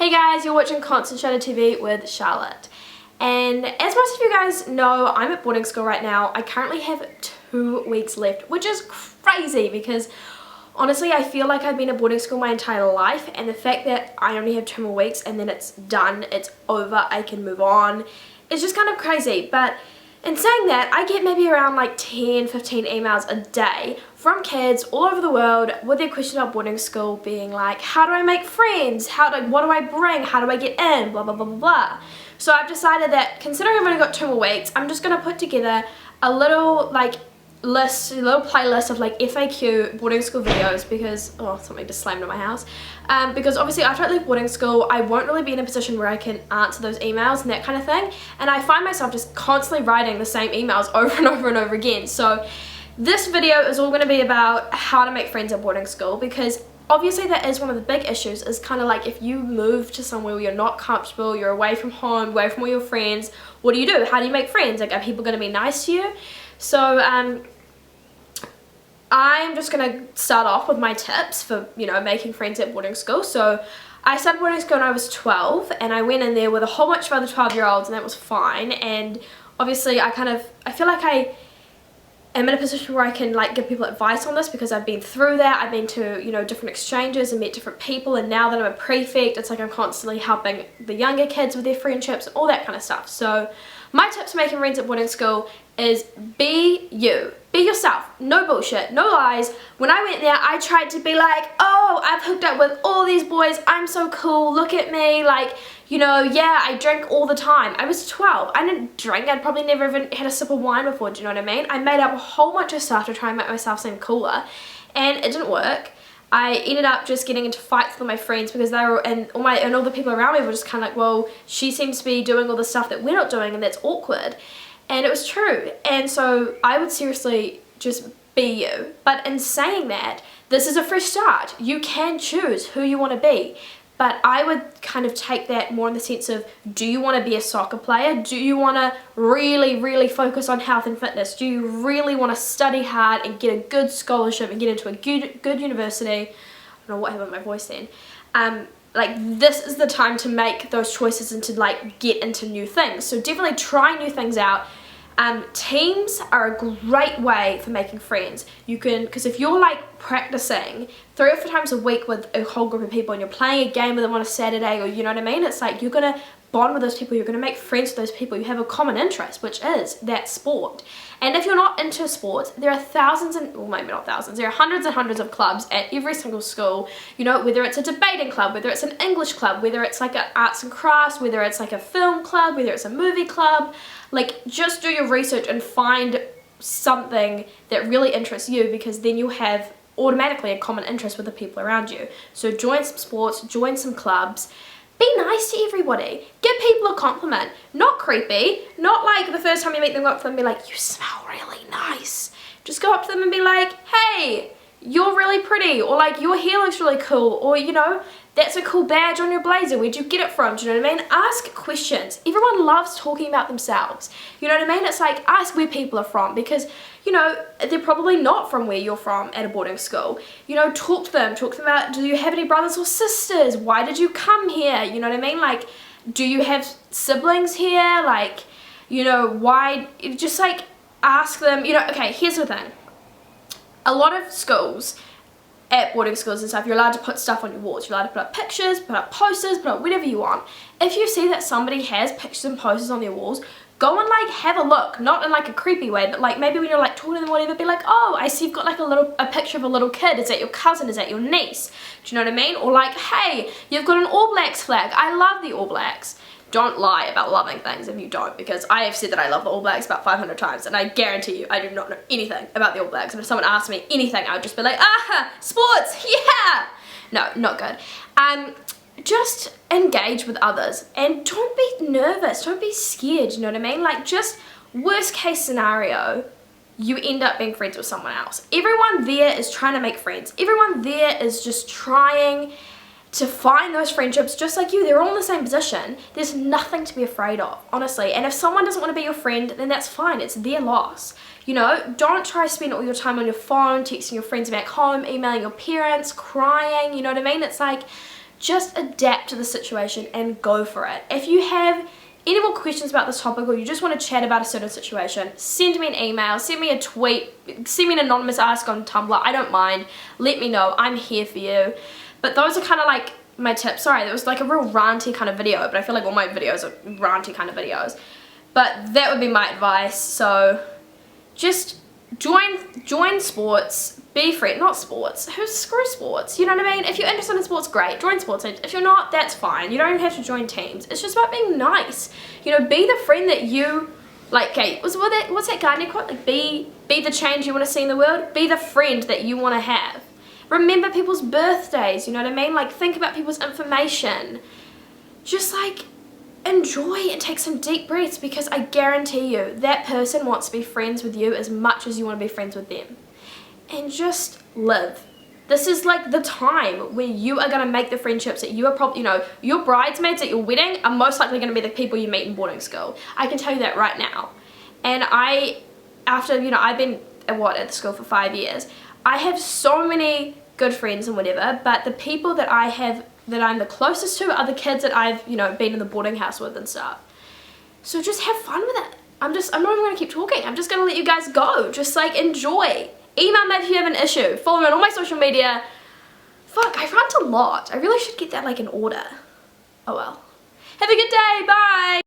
Hey guys, you're watching Xoxo TV with Charlotte. And as most of you guys know, I'm at boarding school right now. I currently have 2 weeks left, which is crazy because honestly I feel like I've been at boarding school my entire life, and the fact that I only have 2 more weeks and then it's done, it's over, I can move on, it's just kind of crazy. But in saying that, I get maybe around like 10-15 emails a day from kids all over the world with their question about boarding school being like, how do I make friends? What do I bring? How do I get in? Blah, blah, blah, blah, blah. So I've decided that considering I've only got 2 more weeks, I'm just going to put together a little playlist of like FAQ boarding school videos because, oh, something just slammed in my house. Because obviously after I leave boarding school, I won't really be in a position where I can answer those emails and that kind of thing. And I find myself just constantly writing the same emails over and over and over again. So this video is all going to be about how to make friends at boarding school, because obviously that is one of the big issues, is kind of like if you move to somewhere where you're not comfortable, you're away from home, away from all your friends, what do you do? How do you make friends? Like, are people going to be nice to you? So I'm just going to start off with my tips for, you know, making friends at boarding school. So I started boarding school when I was 12, and I went in there with a whole bunch of other 12-year-olds, and that was fine. And obviously I feel like I am in a position where I can like give people advice on this because I've been through that. I've been to, you know, different exchanges and met different people, and now that I'm a prefect, it's like I'm constantly helping the younger kids with their friendships and all that kind of stuff. So my tips for making friends at boarding school is be you. Be yourself. No bullshit. No lies. When I went there, I tried to be like, oh, I've hooked up with all these boys. I'm so cool. Look at me. Like, you know, yeah, I drink all the time. I was 12. I didn't drink. I'd probably never even had a sip of wine before. Do you know what I mean? I made up a whole bunch of stuff to try and make myself seem cooler, and it didn't work. I ended up just getting into fights with my friends because they were, and all the people around me were just kind of like, well, she seems to be doing all the stuff that we're not doing, and that's awkward. And it was true. And so I would seriously just be you. But in saying that, this is a fresh start. You can choose who you want to be. But I would kind of take that more in the sense of, do you want to be a soccer player? Do you want to really, really focus on health and fitness? Do you really want to study hard and get a good scholarship and get into a good university? I don't know what happened with my voice then. Like, this is the time to make those choices and to like get into new things. So definitely try new things out. Teams are a great way for making friends. You can, because if you're like practicing 3 or 4 times a week with a whole group of people and you're playing a game with them on a Saturday, or you know what I mean, it's like you're gonna bond with those people, you're gonna make friends with those people, you have a common interest, which is that sport. And if you're not into sports, there are thousands and, well, maybe not thousands, there are hundreds and hundreds of clubs at every single school, you know, whether it's a debating club, whether it's an English club, whether it's like an arts and crafts, whether it's like a film club, whether it's a movie club. Like, just do your research and find something that really interests you, because then you'll have automatically a common interest with the people around you. So join some sports, join some clubs. Be nice to everybody. Give people a compliment. Not creepy. Not like the first time you meet them, go up to them and be like, you smell really nice. Just go up to them and be like, hey, you're really pretty. Or like, your hair looks really cool. Or, you know, that's a cool badge on your blazer. Where'd you get it from? Do you know what I mean? Ask questions. Everyone loves talking about themselves. You know what I mean? It's like, ask where people are from, because, you know, they're probably not from where you're from at a boarding school. You know, talk to them. Talk to them about, do you have any brothers or sisters? Why did you come here? You know what I mean? Like, do you have siblings here? Like, you know, why? Just like ask them, you know, okay, here's the thing. A lot of schools, at boarding schools and stuff, you're allowed to put stuff on your walls. You're allowed to put up pictures, put up posters, put up whatever you want. If you see that somebody has pictures and posters on their walls, go and like have a look. Not in like a creepy way, but like maybe when you're like talking to them or whatever, be like, oh, I see you've got like a picture of a little kid. Is that your cousin? Is that your niece? Do you know what I mean? Or like, hey, you've got an All Blacks flag. I love the All Blacks. Don't lie about loving things if you don't, because I have said that I love the All Blacks about 500 times, and I guarantee you I do not know anything about the All Blacks. And if someone asked me anything, I would just be like, ah, sports, yeah! No, not good. Just engage with others, and don't be nervous, don't be scared, you know what I mean? Like, just worst case scenario, you end up being friends with someone else. Everyone there is trying to make friends. Everyone there is just trying to find those friendships just like you. They're all in the same position. There's nothing to be afraid of, honestly. And if someone doesn't want to be your friend, then that's fine. It's their loss. You know, don't try to spend all your time on your phone, texting your friends back home, emailing your parents, crying, you know what I mean? It's like, just adapt to the situation and go for it. If you have any more questions about this topic, or you just want to chat about a certain situation, send me an email, send me a tweet, send me an anonymous ask on Tumblr. I don't mind. Let me know. I'm here for you. But those are kind of like my tips. Sorry, that was like a real ranty kind of video, but I feel like all my videos are ranty kind of videos. But that would be my advice. So just join sports, be free, not sports, screw sports, you know what I mean? If you're interested in sports, great, join sports. If you're not, that's fine, you don't even have to join teams. It's just about being nice, you know, be the friend that you, like, okay, what's that Gardner quote, like, be the change you want to see in the world, be the friend that you want to have. Remember people's birthdays, you know what I mean? Like, think about people's information, just like, enjoy and take some deep breaths, because I guarantee you that person wants to be friends with you as much as you want to be friends with them. And just live. This is like the time where you are going to make the friendships that you are probably, you know, your bridesmaids at your wedding are most likely going to be the people you meet in boarding school. I can tell you that right now. And after, you know, I've been at the school for 5 years, I have so many good friends and whatever, but the people that I'm the closest to are the kids that I've, you know, been in the boarding house with and stuff. So just have fun with it. I'm not even going to keep talking. I'm just going to let you guys go. Just like enjoy. Email me if you have an issue. Follow me on all my social media. Fuck, I rant a lot. I really should get that like in order. Oh well. Have a good day. Bye.